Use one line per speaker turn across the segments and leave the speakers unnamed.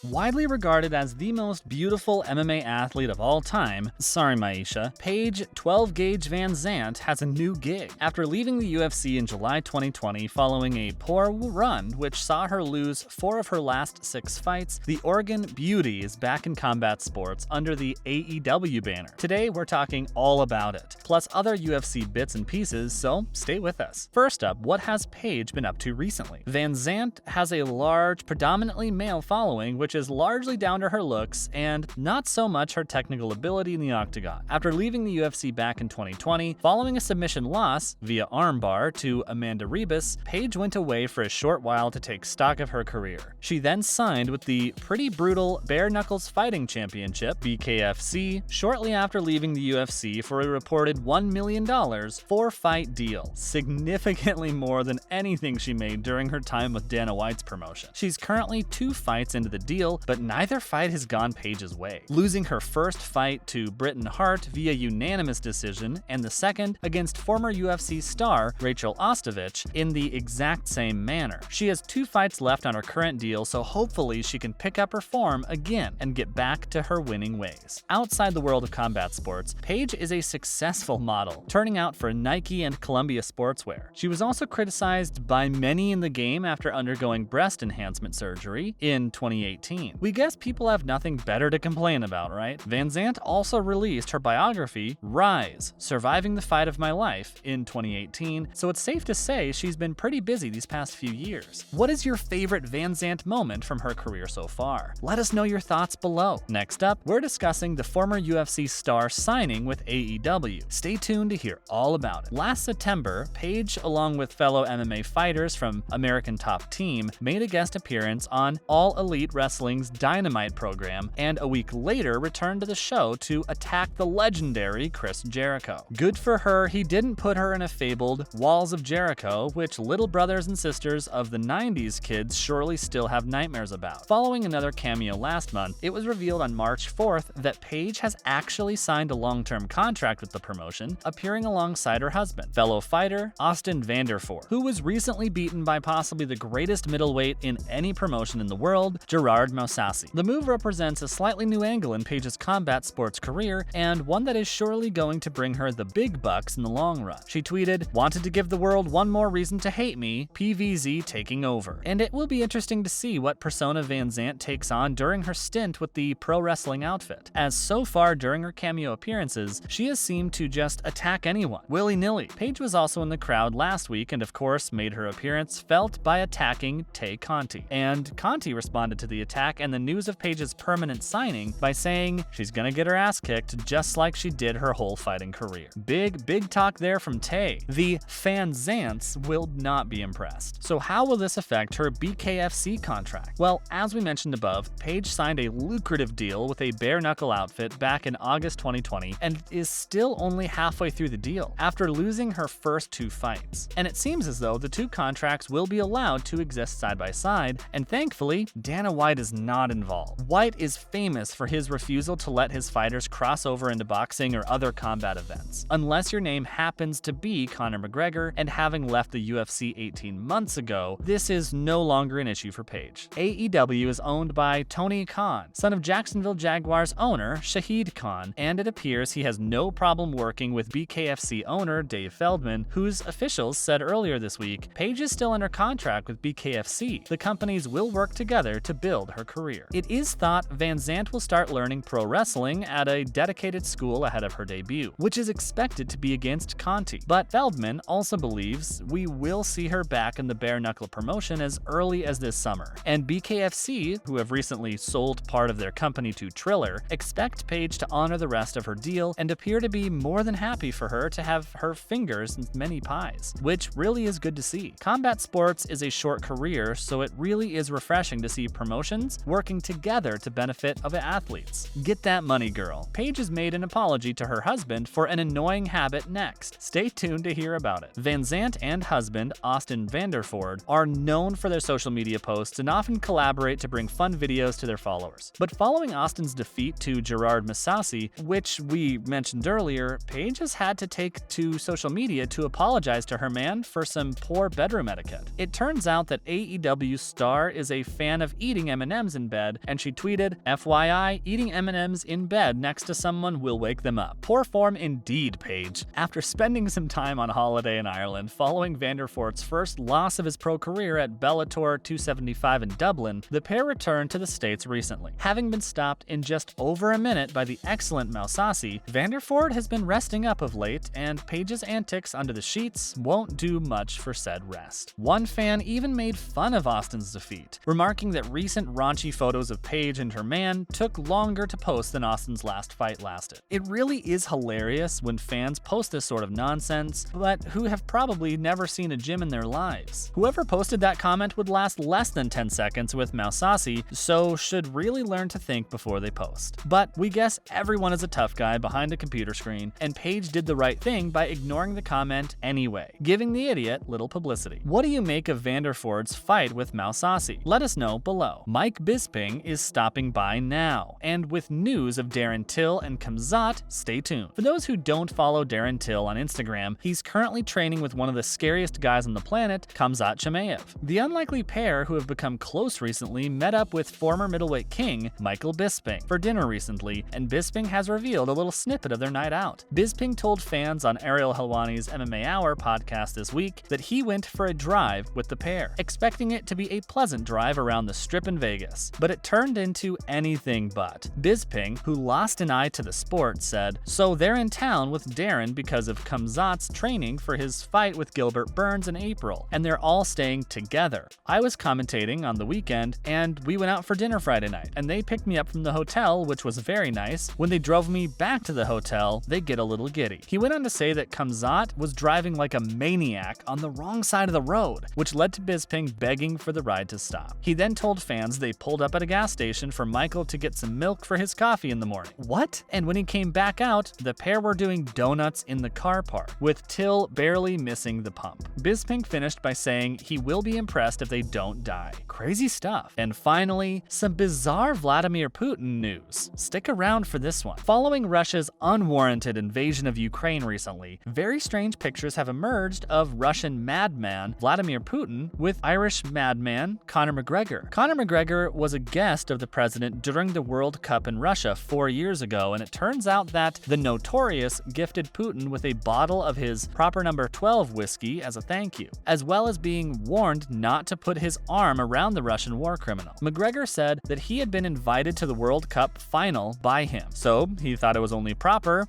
Widely regarded as the most beautiful MMA athlete of all time, sorry Maisha, Paige 12-Gauge VanZant has a new gig. After leaving the UFC in July 2020 following a poor run which saw her lose 4 of her last 6 fights, the Oregon beauty is back in combat sports under the AEW banner. Today we're talking all about it, plus other UFC bits and pieces, so stay with us. First up, what has Paige been up to recently? VanZant has a large, predominantly male following, which is largely down to her looks and not so much her technical ability in the octagon. After leaving the UFC back in 2020, following a submission loss via armbar to Amanda Ribas, Paige went away for a short while to take stock of her career. She then signed with the pretty brutal Bare Knuckles Fighting Championship, BKFC, shortly after leaving the UFC for a reported $1 million 4-fight deal, significantly more than anything she made during her time with Dana White's promotion. She's currently 2 fights into the deal, but neither fight has gone Paige's way, losing her first fight to Britain Hart via unanimous decision and the second against former UFC star Rachel Ostovich in the exact same manner. She has 2 fights left on her current deal, so hopefully she can pick up her form again and get back to her winning ways. Outside the world of combat sports, Paige is a successful model, turning out for Nike and Columbia Sportswear. She was also criticized by many in the game after undergoing breast enhancement surgery in 2018. We guess people have nothing better to complain about, right? VanZant also released her biography, Rise: Surviving the Fight of My Life, in 2018, so it's safe to say she's been pretty busy these past few years. What is your favorite VanZant moment from her career so far? Let us know your thoughts below. Next up, we're discussing the former UFC star signing with AEW. Stay tuned to hear all about it. Last September, Paige, along with fellow MMA fighters from American Top Team, made a guest appearance on All Elite Wrestling's Dynamite program, and a week later returned to the show to attack the legendary Chris Jericho. Good for her, he didn't put her in a fabled Walls of Jericho, which little brothers and sisters of the 90s kids surely still have nightmares about. Following another cameo last month, it was revealed on March 4th that Paige has actually signed a long-term contract with the promotion, appearing alongside her husband, fellow fighter Austin Vanderford, who was recently beaten by possibly the greatest middleweight in any promotion in the world, Gerard Mousasi. The move represents a slightly new angle in Paige's combat sports career, and one that is surely going to bring her the big bucks in the long run. She tweeted, "Wanted to give the world one more reason to hate me, PVZ taking over." And it will be interesting to see what persona VanZant takes on during her stint with the pro wrestling outfit, as so far during her cameo appearances, she has seemed to just attack anyone, willy-nilly. Paige was also in the crowd last week and of course made her appearance felt by attacking Tay Conti. And Conti responded to the attack and the news of Paige's permanent signing by saying she's gonna get her ass kicked just like she did her whole fighting career. Big talk there from Tay. The VanZants will not be impressed. So how will this affect her BKFC contract? Well, as we mentioned above, Paige signed a lucrative deal with a bare knuckle outfit back in August 2020 and is still only halfway through the deal after losing her first 2 fights. And it seems as though the 2 contracts will be allowed to exist side by side, and thankfully, Dana White is not involved. White is famous for his refusal to let his fighters cross over into boxing or other combat events, unless your name happens to be Conor McGregor, and having left the UFC 18 months ago, this is no longer an issue for Paige. AEW is owned by Tony Khan, son of Jacksonville Jaguars owner Shahid Khan, and it appears he has no problem working with BKFC owner Dave Feldman, whose officials said earlier this week Paige is still under contract with BKFC. The companies will work together to build her career. It is thought VanZant will start learning pro wrestling at a dedicated school ahead of her debut, which is expected to be against Conti. But Feldman also believes we will see her back in the bare knuckle promotion as early as this summer. And BKFC, who have recently sold part of their company to Triller, expect Paige to honor the rest of her deal and appear to be more than happy for her to have her fingers in many pies, which really is good to see. Combat sports is a short career, so it really is refreshing to see promotions working together to benefit of athletes. Get that money, girl. Paige has made an apology to her husband for an annoying habit next. Stay tuned to hear about it. VanZant and husband Austin Vanderford are known for their social media posts and often collaborate to bring fun videos to their followers. But following Austin's defeat to Gerard Mousasi, which we mentioned earlier, Paige has had to take to social media to apologize to her man for some poor bedroom etiquette. It turns out that AEW star is a fan of eating M&Ms M&Ms in bed, and she tweeted, "FYI, eating M&Ms in bed next to someone will wake them up. Poor form indeed, Paige." After spending some time on holiday in Ireland following Vanderfort's first loss of his pro career at Bellator 275 in Dublin, the pair returned to the States recently. Having been stopped in just over a minute by the excellent Mousasi, Vanderfort has been resting up of late, and Paige's antics under the sheets won't do much for said rest. One fan even made fun of Austin's defeat, remarking that recent raunchy photos of Paige and her man took longer to post than Austin's last fight lasted. It really is hilarious when fans post this sort of nonsense, but who have probably never seen a gym in their lives. Whoever posted that comment would last less than 10 seconds with Mousasi, so should really learn to think before they post. But we guess everyone is a tough guy behind a computer screen, and Paige did the right thing by ignoring the comment anyway, giving the idiot little publicity. What do you make of Vanderfort's fight with Mousasi? Let us know below. Mike Bisping is stopping by now, and with news of Darren Till and Khamzat, stay tuned. For those who don't follow Darren Till on Instagram, he's currently training with one of the scariest guys on the planet, Khamzat Chimaev. The unlikely pair who have become close recently met up with former middleweight king Michael Bisping for dinner recently, and Bisping has revealed a little snippet of their night out. Bisping told fans on Ariel Helwani's MMA Hour podcast this week that he went for a drive with the pair, expecting it to be a pleasant drive around the Strip in Vegas, but it turned into anything but. Bisping, who lost an eye to the sport, said, "So they're in town with Darren because of Khamzat's training for his fight with Gilbert Burns in April, and they're all staying together. I was commentating on the weekend, and we went out for dinner Friday night, and they picked me up from the hotel, which was very nice. When they drove me back to the hotel, they get a little giddy." He went on to say that Khamzat was driving like a maniac on the wrong side of the road, which led to Bisping begging for the ride to stop. He then told fans they pulled up at a gas station for Michael to get some milk for his coffee in the morning. What? And when he came back out, the pair were doing donuts in the car park, with Till barely missing the pump. Bisping finished by saying he will be impressed if they don't die. Crazy stuff. And finally, some bizarre Vladimir Putin news. Stick around for this one. Following Russia's unwarranted invasion of Ukraine recently, very strange pictures have emerged of Russian madman Vladimir Putin with Irish madman Conor McGregor. Conor McGregor was a guest of the president during the World Cup in Russia 4 years ago, and it turns out that the Notorious gifted Putin with a bottle of his proper number 12 whiskey as a thank you, as well as being warned not to put his arm around the Russian war criminal. McGregor said that he had been invited to the World Cup final by him, so he thought it was only proper,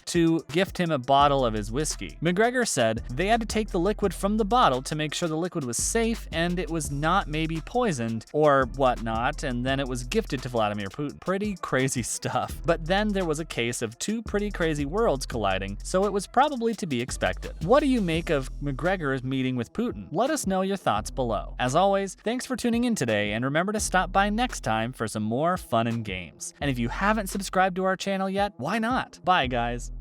to gift him a bottle of his whiskey. McGregor said they had to take the liquid from the bottle to make sure the liquid was safe and it was not maybe poisoned or whatnot, and then it was gifted to Vladimir Putin. Pretty crazy stuff. But then there was a case of two pretty crazy worlds colliding, so it was probably to be expected. What do you make of McGregor's meeting with Putin? Let us know your thoughts below. As always, thanks for tuning in today, and remember to stop by next time for some more fun and games. And if you haven't subscribed to our channel yet, why not? Bye, guys.